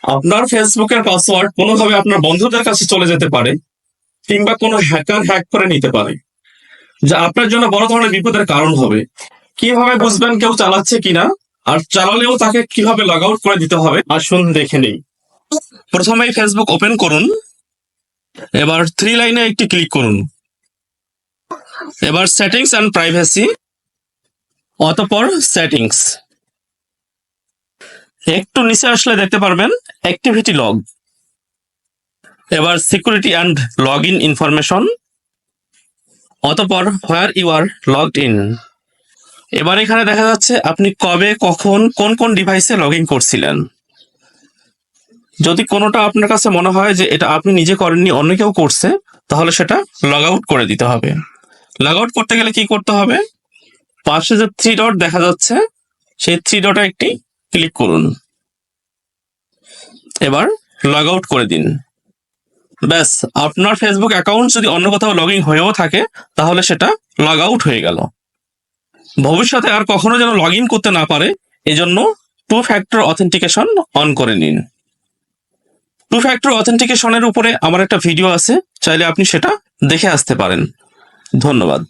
আপনার ফেসবুকের পাসওয়ার্ড কোনোভাবে আপনার বন্ধুদের কাছে চলে যেতে পারে, কিংবা কোনো হ্যাকার হ্যাক করে নিতে পারে, যা আপনার জন্য বড় ধরনের বিপদের কারণ হবে। কিভাবে বুঝবেন কেউ চালাচ্ছে কিনা, আর চালালেও তাকে কিভাবে লগ আউট করে দিতে হবে, আসুন দেখে নেই। প্রথমেই ফেসবুক ওপেন করুন। এবার 3 লাইনে একটি ক্লিক করুন। এবার সেটিংস এন্ড প্রাইভেসি, অতঃপর সেটিংস। একটু নিচে আসলে দেখতে পারবেন অ্যাক্টিভিটি লগ। এবার security and log in information, অতঃপর where you are logged in. এবার এখানে দেখা যাচ্ছে আপনি কবে, কখন, কোন কোন ডিভাইসে লগ ইন করছিলেন। যদি কোনোটা আপনার কাছে মনে হয় যে এটা আপনি নিজে করেননি, অন্য কেউ করছে, তাহলে সেটা লগ আউট করে দিতে হবে। লগ আউট করতে গেলে কি করতে হবে? পাশে যে 3 ডট দেখা যাচ্ছে, সেই 3 ডটে একটি ক্লিক করুন। এবার লগ আউট করে দিন। ব্যাস, আপনার ফেসবুক অ্যাকাউন্ট যদি অন্য কোথাও লগ ইন হয়েও থাকে, তাহলে সেটা লগ আউট হয়ে গেল। ভবিষ্যতে আর কখনো যেন লগ ইন করতে না পারে, এজন্য 2 ফ্যাক্টর অথেন্টিকেশন অন করে নিন। 2 ফ্যাক্টর অথেন্টিকেশনের উপরে আমার একটা ভিডিও আছে, চাইলে আপনি সেটা দেখে আসতে পারেন। ধন্যবাদ।